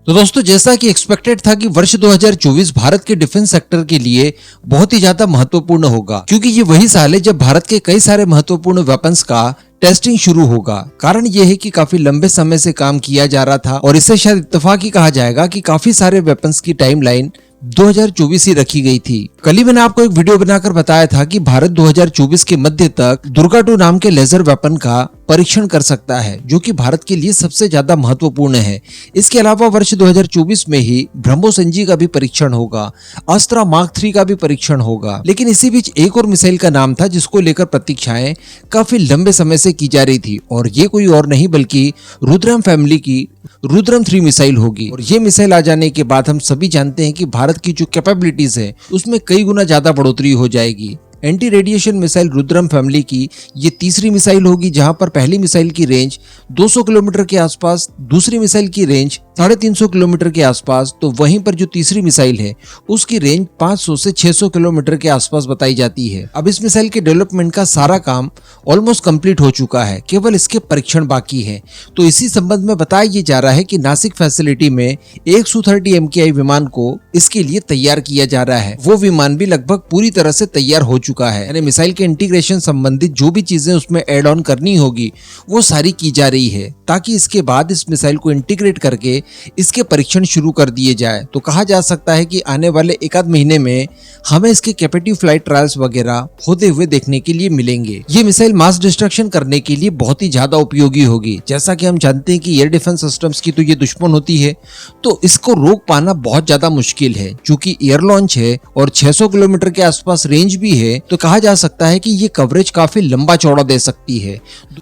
तो दोस्तों, जैसा कि एक्सपेक्टेड था कि वर्ष 2024 भारत के डिफेंस सेक्टर के लिए बहुत ही ज्यादा महत्वपूर्ण होगा, क्योंकि ये वही साल है जब भारत के कई सारे महत्वपूर्ण वेपन्स का टेस्टिंग शुरू होगा। कारण ये है कि काफी लंबे समय से काम किया जा रहा था और इसे शायद इत्तेफाकी कहा जाएगा कि काफी सारे वेपन्स की टाइमलाइन 2024 ही रखी गई थी। कल ही मैंने आपको एक वीडियो बनाकर बताया था कि भारत 2024 के मध्य तक दुर्गा 2 नाम के लेजर वेपन का परीक्षण कर सकता है, जो कि भारत के लिए सबसे ज्यादा महत्वपूर्ण है। इसके अलावा वर्ष 2024 में ही ब्रह्मोस NG का भी परीक्षण होगा, अस्त्रा मार्क 3 का भी परीक्षण होगा। लेकिन इसी बीच एक और मिसाइल का नाम था जिसको लेकर प्रतीक्षाएं काफी लंबे समय से की जा रही थी, और ये कोई और नहीं बल्कि रुद्रम फैमिली की रुद्रम 3 मिसाइल होगी। और ये मिसाइल आ जाने के बाद हम सभी जानते हैं कि भारत की जो कैपेबिलिटीज है उसमें कई गुना ज्यादा बढ़ोतरी हो जाएगी। Anti radiation missile Rudram family की ये तीसरी मिसाइल होगी, जहां पर पहली मिसाइल की रेंज 200 किलोमीटर के आसपास, दूसरी मिसाइल की रेंज 350 किलोमीटर के आसपास, तो वहीं पर जो तीसरी मिसाइल है उसकी रेंज 500 से 600 किलोमीटर के आसपास बताई जाती है। अब इस मिसाइल के डेवलपमेंट का सारा काम ऑलमोस्ट कंप्लीट हो चुका है, केवल इसके परीक्षण बाकी है। तो इसी संबंध में बताया ये जा रहा है कि नासिक फैसिलिटी में एक Su-30 MKI विमान को इसके लिए तैयार किया जा रहा है। वो विमान भी लगभग पूरी तरह से तैयार हो चुका है, यानी मिसाइल के इंटीग्रेशन संबंधित जो भी चीजें उसमें एड ऑन करनी होगी वो सारी की जा रही है, ताकि इसके बाद इस मिसाइल को इंटीग्रेट करके इसके परीक्षण शुरू कर दिए जाए। तो कहा जा सकता है कि आने वाले एक आध महीने में हमें इसके कैपेटिव फ्लाइट ट्रायल्स वगैरह होते हुए देखने के लिए मिलेंगे। ये मिसाइल मास डिस्ट्रक्शन करने के लिए बहुत ही ज्यादा उपयोगी होगी। जैसा कि हम जानते हैं कि एयर डिफेंस सिस्टम्स की तो ये दुश्मन होती है, तो इसको रोक पाना बहुत ज्यादा मुश्किल है। चूंकि एयर लॉन्च है और 600 किलोमीटर के आसपास रेंज भी है, तो कहा जा सकता है कि ये कवरेज काफी लंबा चौड़ा दे सकती है।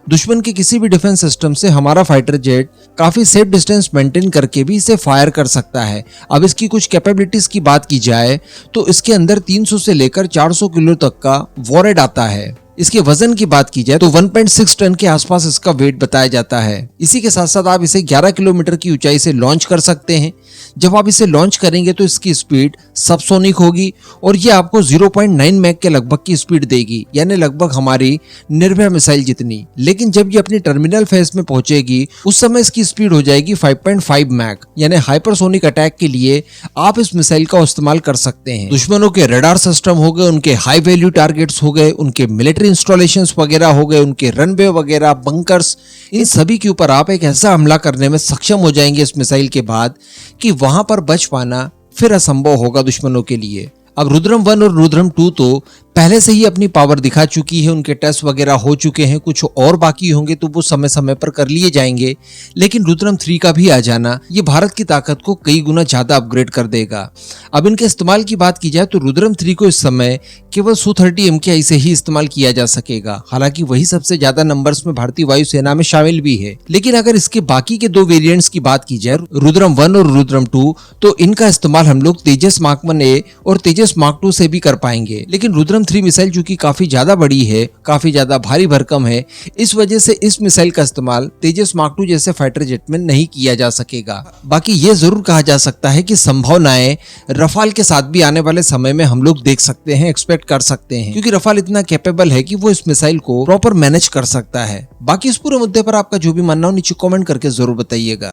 दुश्मन के किसी भी डिफेंस सिस्टम से हमारा फाइटर जेट काफी सेफ डिस्टेंस मेंटेन करके भी इसे फायर कर सकता है। अब इसकी कुछ कैपेबिलिटीज की बात की जाए तो इसके अंदर 300 से लेकर 400 किलो तक का वॉरहेड आता है। इसके वजन की बात की जाए तो 1.6 टन के आसपास इसका वेट बताया जाता है। इसी के साथ साथ आप इसे 11 किलोमीटर की ऊंचाई से लॉन्च कर सकते हैं। जब आप इसे लॉन्च करेंगे तो इसकी स्पीड सबसोनिक होगी और ये आपको 0.9 मैक के लगभग की स्पीड देगी, यानी लगभग हमारी निर्भय मिसाइल जितनी। लेकिन जब ये अपनी टर्मिनल फेज में पहुंचेगी उस समय इसकी स्पीड हो जाएगी 5.5 मैक, यानी हाइपरसोनिक अटैक के लिए आप इस मिसाइल का इस्तेमाल कर सकते हैं। दुश्मनों के रडार सिस्टम हो गए, उनके हाई वैल्यू टारगेट्स हो गए, उनके मिलिट्री इंस्टॉलेशंस वगैरह हो गए, उनके रनवे वगैरह, बंकर्स, इन सभी के ऊपर आप एक ऐसा हमला करने में सक्षम हो जाएंगे इस मिसाइल के बाद कि वहां पर बच पाना फिर असंभव होगा दुश्मनों के लिए। अब रुद्रम 1 और रुद्रम 2 तो पहले से ही अपनी पावर दिखा चुकी है, उनके टेस्ट वगैरह हो चुके हैं, कुछ और बाकी होंगे तो वो समय समय पर कर लिए जाएंगे। लेकिन रुद्रम 3 का भी आ जाना ये भारत की ताकत को कई गुना ज्यादा अपग्रेड कर देगा। अब इनके इस्तेमाल की बात की जाए तो रुद्रम 3 को इस समय केवल Su-30 MKI से ही इस्तेमाल किया जा सकेगा। हालांकि वही सबसे ज्यादा नंबर्स में भारतीय वायुसेना में शामिल भी है। लेकिन अगर इसके बाकी के 2 वेरिएंट्स की बात की जाए, रुद्रम 1 और रुद्रम 2, तो इनका इस्तेमाल हम लोग तेजस मार्क 1A और तेजस मार्क 2 से भी कर पाएंगे। लेकिन रुद्रम 3 मिसाइल जो कि काफी ज्यादा बड़ी है, काफी ज्यादा भारी भरकम है, इस वजह से इस मिसाइल का इस्तेमाल तेजस मार्क 2 जैसे फाइटर जेट में नहीं किया जा सकेगा। बाकी ये जरूर कहा जा सकता है कि संभावनाएं रफाल के साथ भी आने वाले समय में हम लोग देख सकते हैं, एक्सपेक्ट कर सकते हैं, क्योंकि रफाल इतना कैपेबल है कि वो इस मिसाइल को प्रॉपर मैनेज कर सकता है। बाकी इस पूरे मुद्दे पर आपका जो भी मानना हो नीचे कमेंट करके जरूर बताइएगा।